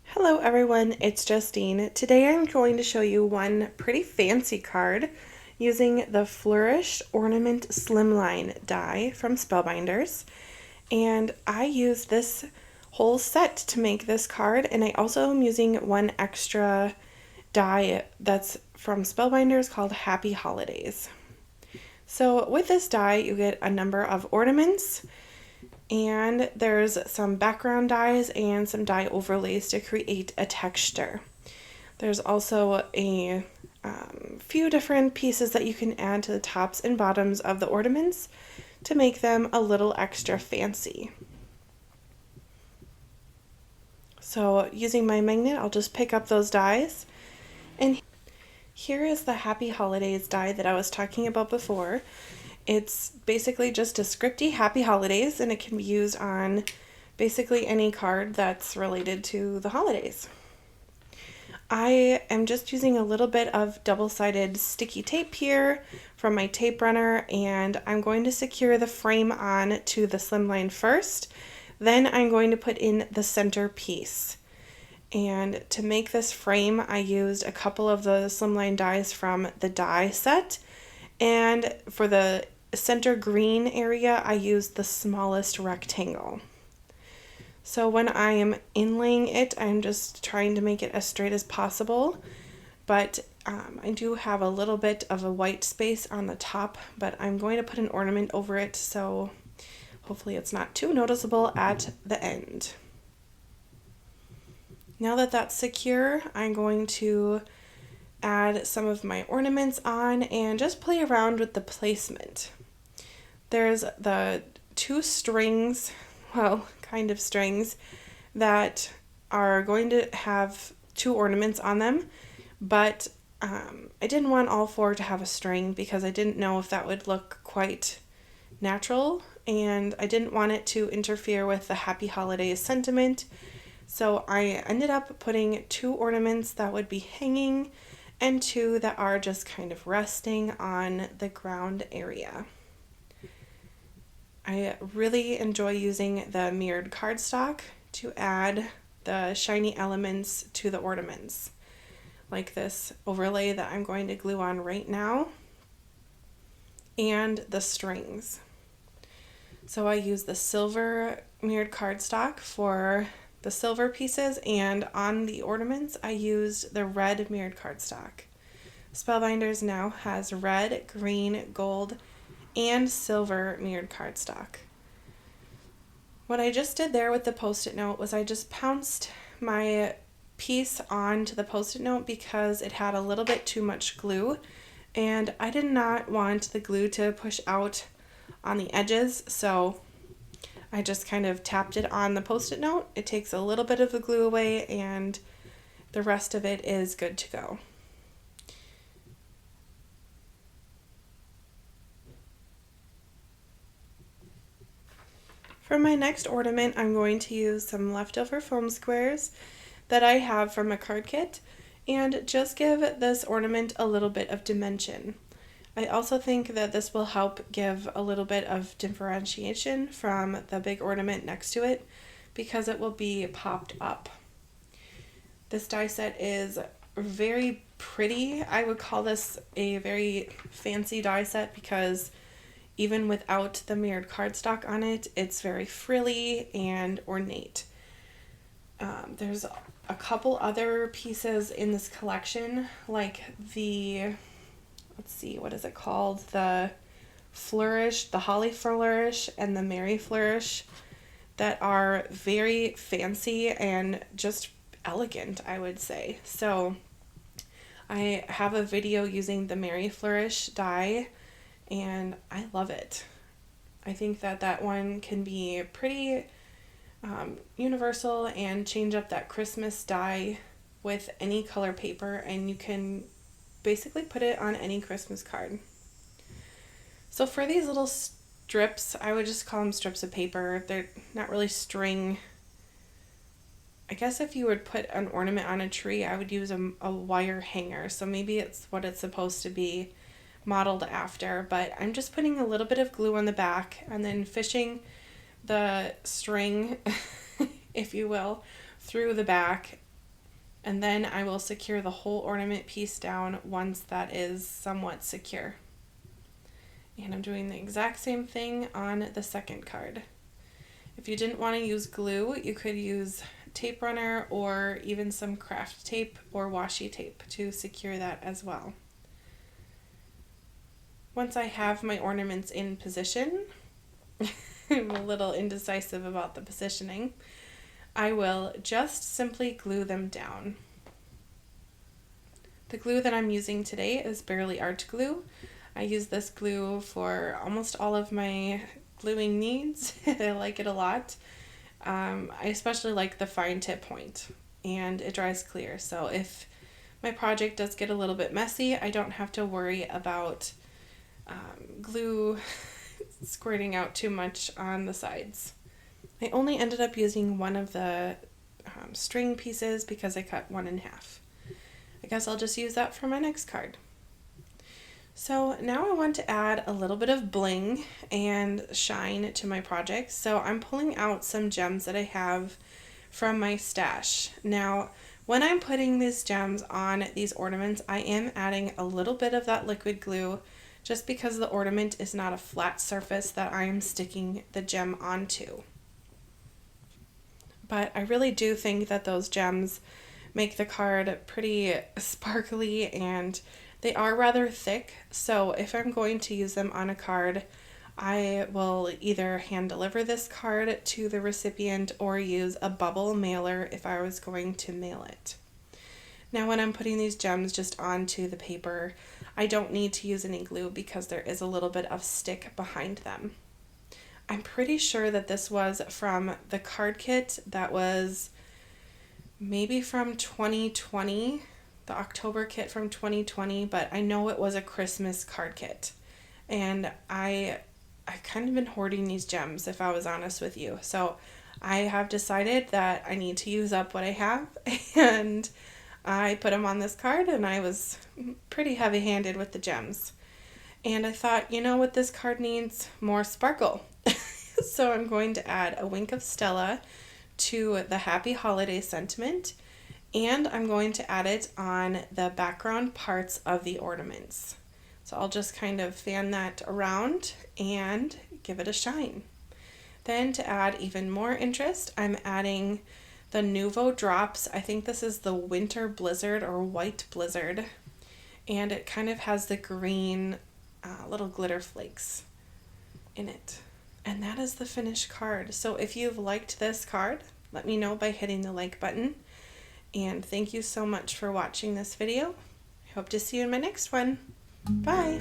Hello everyone, it's Justine. Today I'm going to show you one pretty fancy card using the Flourished Ornament Slimline die from Spellbinders. And I used this whole set to make this card, and I also am using one extra die that's from Spellbinders called Happy Holidays. So with this die you get a number of ornaments, and there's some background dyes and some dye overlays to create a texture. There's also a few different pieces that you can add to the tops and bottoms of the ornaments to make them a little extra fancy. So using my magnet, I'll just pick up those dyes, and here is the Happy Holidays die that I was talking about before. It's basically just a scripty Happy Holidays, and it can be used on basically any card that's related to the holidays. I am just using a little bit of double-sided sticky tape here from my tape runner, and I'm going to secure the frame on to the slimline first. Then I'm going to put in the center piece. And to make this frame, I used a couple of the slimline dies from the die set, and for the center green area, I used the smallest rectangle. So when I am inlaying it, I'm just trying to make it as straight as possible, but I do have a little bit of a white space on the top, but I'm going to put an ornament over it, so hopefully it's not too noticeable at the end. Now that that's secure, I'm going to add some of my ornaments on and just play around with the placement. There's the two strings, well, kind of strings, that are going to have two ornaments on them, but I didn't want all four to have a string because I didn't know if that would look quite natural, and I didn't want it to interfere with the Happy Holidays sentiment. So I ended up putting two ornaments that would be hanging and two that are just kind of resting on the ground area. I really enjoy using the mirrored cardstock to add the shiny elements to the ornaments, like this overlay that I'm going to glue on right now, and the strings. So I use the silver mirrored cardstock for the silver pieces, and on the ornaments I used the red mirrored cardstock. Spellbinders now has red, green, gold, and silver mirrored cardstock. What I just did there with the post-it note was I just pounced my piece onto the post-it note because it had a little bit too much glue, and I did not want the glue to push out on the edges, so I just kind of tapped it on the post-it note. It takes a little bit of the glue away, and the rest of it is good to go. For my next ornament, I'm going to use some leftover foam squares that I have from a card kit and just give this ornament a little bit of dimension. I also think that this will help give a little bit of differentiation from the big ornament next to it because it will be popped up. This die set is very pretty. I would call this a very fancy die set because even without the mirrored cardstock on it, it's very frilly and ornate. There's a couple other pieces in this collection, like the, let's see, what is it called? The Flourish, the Holly Flourish and the Merry Flourish, that are very fancy and just elegant, I would say. So I have a video using the Merry Flourish die, and I love it. I think that that one can be pretty universal and change up that Christmas die with any color paper, and you can basically put it on any Christmas card. So for these little strips, I would just call them strips of paper. They're not really string. I guess if you would put an ornament on a tree, I would use a wire hanger, so maybe it's what it's supposed to be. modeled after, but I'm just putting a little bit of glue on the back and then fishing the string, if you will, through the back, and then I will secure the whole ornament piece down once that is somewhat secure. And I'm doing the exact same thing on the second card. If you didn't want to use glue, you could use tape runner or even some craft tape or washi tape to secure that as well. Once I have my ornaments in position, I'm a little indecisive about the positioning, I will just simply glue them down. The glue that I'm using today is Barely Art glue. I use this glue for almost all of my gluing needs. I like it a lot. I especially like the fine tip point, and it dries clear. So if my project does get a little bit messy, I don't have to worry about glue squirting out too much on the sides. I only ended up using one of the string pieces because I cut one in half. I guess I'll just use that for my next card. So now I want to add a little bit of bling and shine to my project. So I'm pulling out some gems that I have from my stash. Now, when I'm putting these gems on these ornaments, I am adding a little bit of that liquid glue just because the ornament is not a flat surface that I am sticking the gem onto. But I really do think that those gems make the card pretty sparkly, and they are rather thick, so if I'm going to use them on a card, I will either hand deliver this card to the recipient or use a bubble mailer if I was going to mail it. Now when I'm putting these gems just onto the paper, I don't need to use any glue because there is a little bit of stick behind them. I'm pretty sure that this was from the card kit that was maybe from 2020, the October kit from 2020, but I know it was a Christmas card kit. And I kind of been hoarding these gems, if I was honest with you. So I have decided that I need to use up what I have, and I put them on this card, and I was pretty heavy-handed with the gems. And I thought, you know what this card needs? More sparkle. So I'm going to add a wink of Stella to the Happy Holiday sentiment, and I'm going to add it on the background parts of the ornaments. So I'll just kind of fan that around and give it a shine. Then to add even more interest, I'm adding the Nuvo drops. I think this is the Winter Blizzard or White Blizzard, and it kind of has the green little glitter flakes in it. And that is the finished card. So if you've liked this card, let me know by hitting the like button. And thank you so much for watching this video. I hope to see you in my next one. Bye!